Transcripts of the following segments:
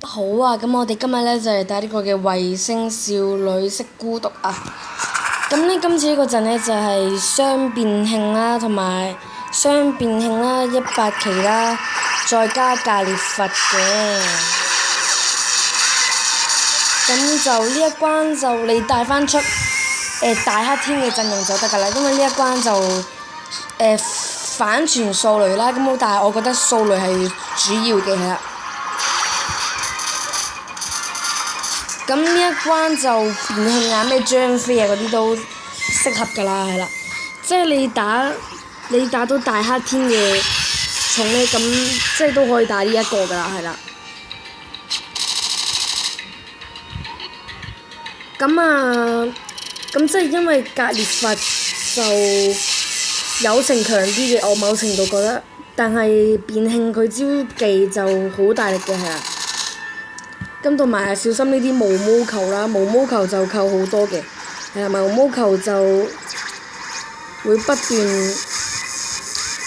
好啊，咁我哋今日咧就嚟打呢個嘅衛星少女式孤獨啊！咁呢，今次呢個陣咧就係雙變慶啦，同埋雙變慶啦、100期啦，再加格列佛嘅。咁就呢一關就你帶翻出大黑天嘅陣容就得㗎啦，因為呢一關就反傳掃雷啦，咁但係我覺得掃雷係主要嘅係啦。咁呢一關就變慶啊，咩張飛啊嗰啲都適合㗎啦，係啦。即係你打到大黑天嘅重咧，咁即係都可以打呢一個㗎啦，係啦。咁即係因為格列佛就友情強啲嘅，我某程度覺得，但係變慶佢招技就好大力嘅，係啦。咁同埋小心呢啲毛毛球啦，毛毛球就扣好多嘅，係啊，毛毛球就會不斷，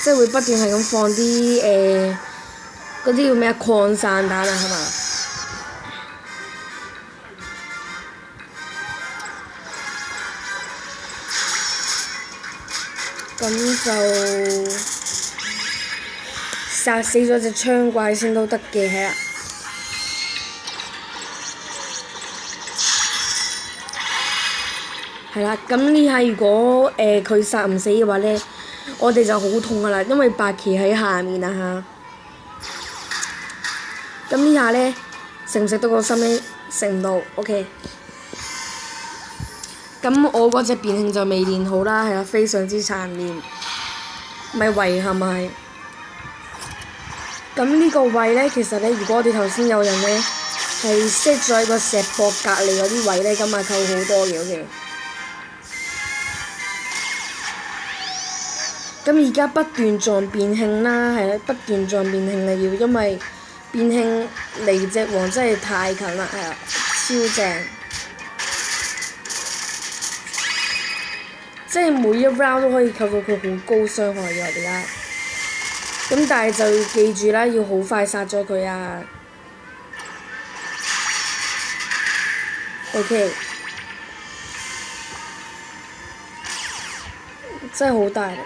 即係會不斷係咁放啲嗰啲叫咩啊，擴散彈啊，係嘛？咁就殺死咗隻槍怪先都得嘅，係啦。係啦，咁呢下如果佢殺唔死嘅話咧，我哋就好痛噶啦，因為白旗喺下面啊嚇。咁呢下咧，食唔食到個心咧？食唔到，OK。咁我嗰隻變慶就未練好啦，係啦，非常之殘念，咪遺憾係。咁呢個位咧，其實咧，如果我哋頭先有人咧係 set 咗喺個石壆隔離嗰啲位咧，咁啊扣好多嘅，OK。咁而家不斷撞變慶啦，係啦，不斷撞變慶啦，要因為變慶離隻王真係太近啦，係啊，超正！即係每一 round 都可以扣到佢好高傷害嘅，我哋而家。咁但係就記住啦，要好快殺咗佢啊 ！OK， 真係好大力。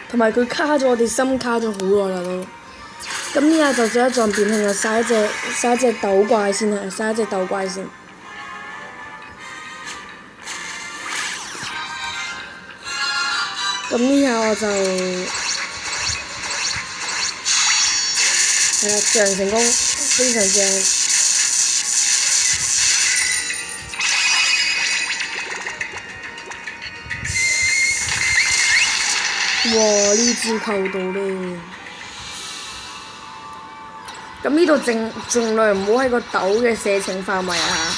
同埋佢卡咗我哋心卡咗好耐啦都，咁呢下就做一撞變慶啊！殺一隻鬥怪先啊！殺一隻鬥怪先。咁呢下我就係啦，自然成功，非常正。哇！呢招扣到咧，咁呢度盡量唔好喺個豆嘅射程範圍啊！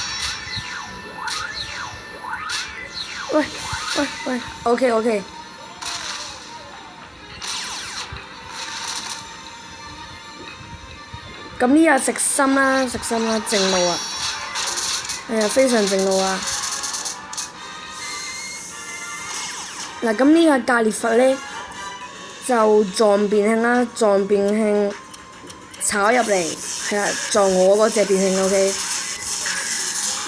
喂 ，OK， 咁呢下食心啦，正路啊，係啊，非常正路啊！嗱，咁呢下格列佛咧就撞變慶啦，撞變慶炒入嚟，係啦，撞我嗰隻變慶 OK，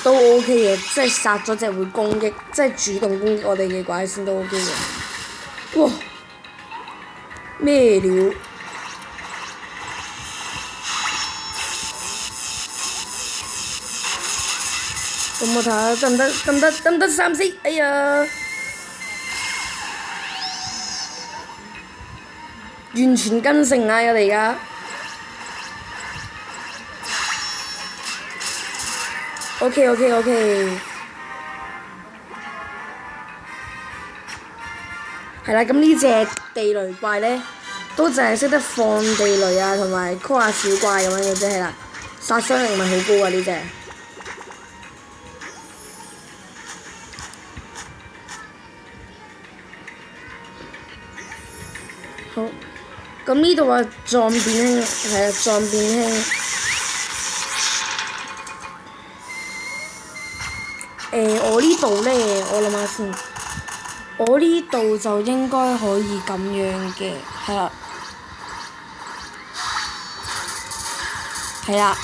都 OK 嘅，即係殺咗隻會攻擊，即係主動攻擊我哋嘅怪先都 OK 嘅。哇！咩料？咁我睇下得唔得3-4？哎呀！完全跟成啊！我哋而家，OK， 係啦，咁呢隻地雷怪咧，都淨係識得放地雷啊，同埋 call 下小怪咁樣嘅啫，係啦，殺傷力咪好高啊呢隻。好。咁呢度啊撞變慶，係啊撞變慶。我呢度咧，我諗下先。我呢度就應該可以咁樣嘅，係啦。係啦。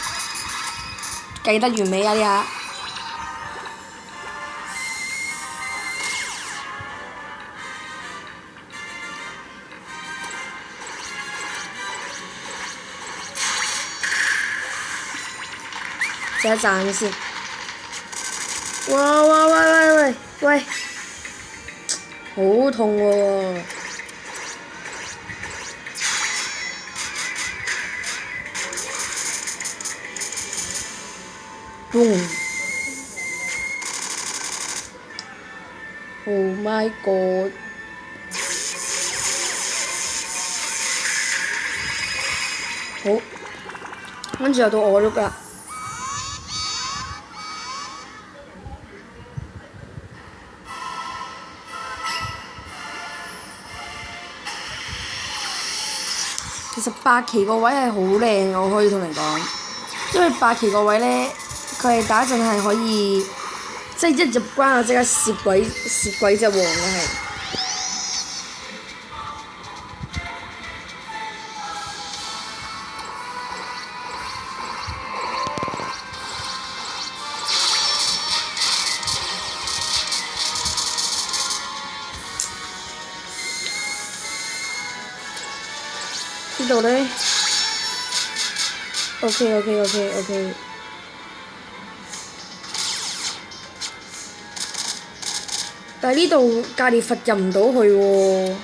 計得完美啊！呢下。食一陣先。哇！喂！好痛喎！boom！ Oh my god！ 好，跟住又到我喐啦。其實8期個位係好靚，我可以同你講，因為8期個位咧，佢係打一陣係可以，即係一入關就即刻攝鬼隻王嘅係。呢度咧 ，OK， 但係呢度格列佛入唔到去喎。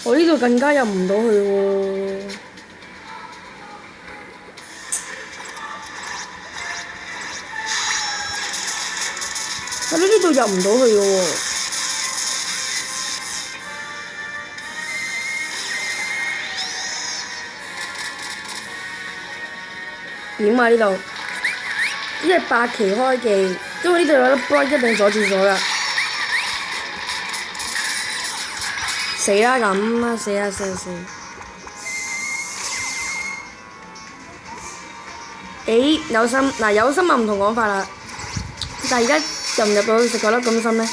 我呢度更加入唔到去喎。我呢度入唔到去嘅喎。點啊呢度？呢係8期開技，因為呢度有粒 block 一定阻住咗㗎。死啦咁啊！死！有心嗱，有心啊唔同講法啦。但係而家入唔入到去食嗰粒咁深呢？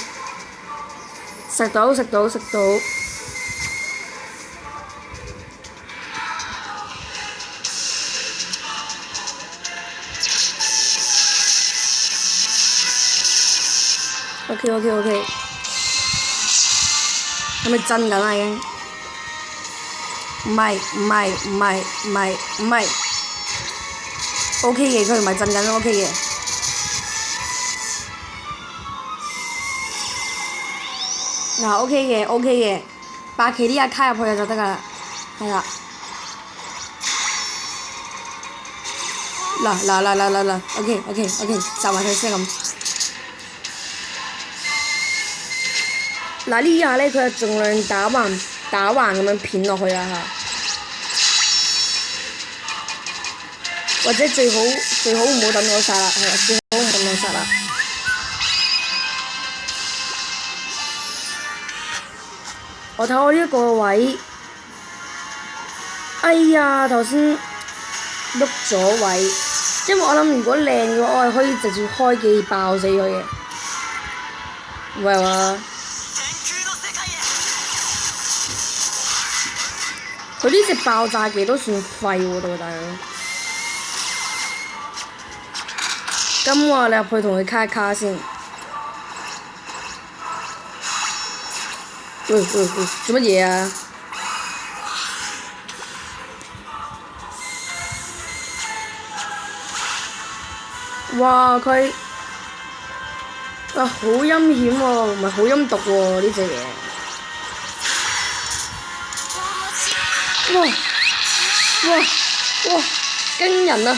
食到。OK， 係咪震緊啊已經？唔係。OK 嘅，佢唔係震緊 OK 嘅。嗱 OK 嘅，8期呢下卡入去就得㗎啦，係啦。嗱 OK， 集埋佢先咁。嗱呢下咧，佢就盡量打橫咁樣片落去啦嚇，或者最好唔好等我殺啦，係啦，最好唔好等我殺啦。我睇我呢一個位，哎呀頭先碌咗位，因為我諗如果靚嘅話，我係可以直接開技爆死佢嘅，唔係話。佢呢隻爆炸技都算廢喎，大佬。咁我你入去同佢卡一卡先。喂，做乜嘢啊？哇！佢好陰險喎，唔係好陰毒喎呢隻嘢。哇！驚人啊！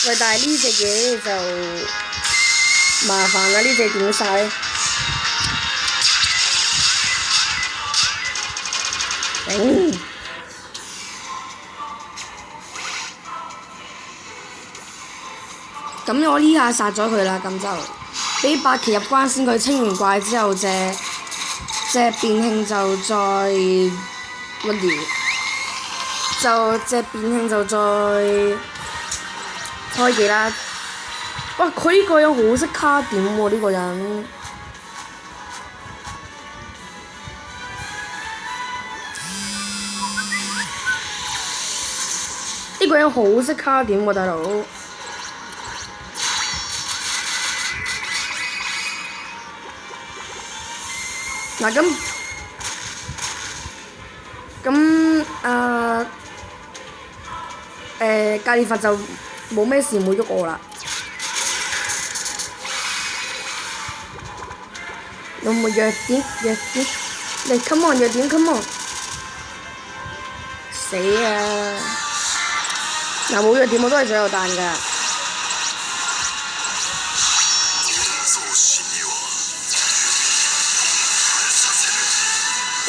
喂，但係呢隻嘢就麻煩啦，呢隻點殺咧？咁我呢下殺咗佢啦，咁就俾8期入關先，佢清完怪之後隻變慶就再乜嘢？就隻變慶就再開技啦。哇！佢呢個人好識卡點喎，呢個人。呢個人好識卡點喎，大佬。嗱格列佛就冇咩事冇喐我啦。有冇弱點？嚟 come on 弱點 come on！ 死啊！嗱冇弱點我都係想有彈㗎。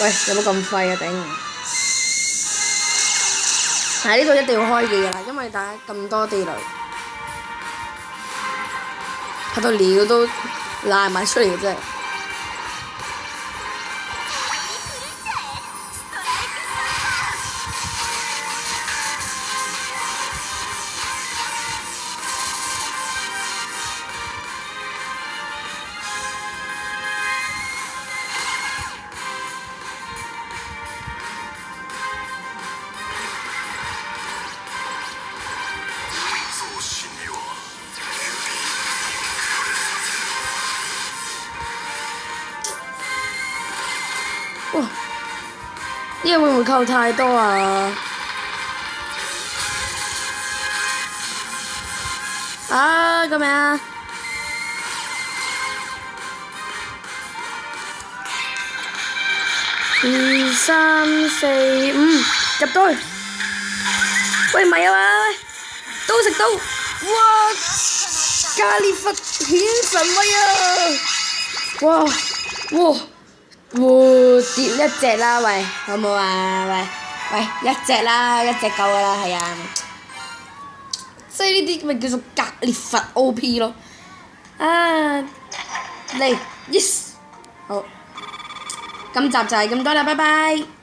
喂，有冇咁廢啊頂！係呢個一定要開嘅啦，因為大家咁多地雷，拍到料都爛埋出嚟嘅真係。哇！呢個會唔會扣太多啊？啊！救命啊！2、3、4、5入到去。喂，唔係啊嘛！喂，都食到！哇！格列佛顯神威啊！哇！跌一隻啦，喂，好冇啊？喂，一隻啦，一隻夠㗎啦，係啊，即係呢啲咪叫做格列佛 OP 咯。啊，嚟 yes，好，今集就係咁多啦，拜拜。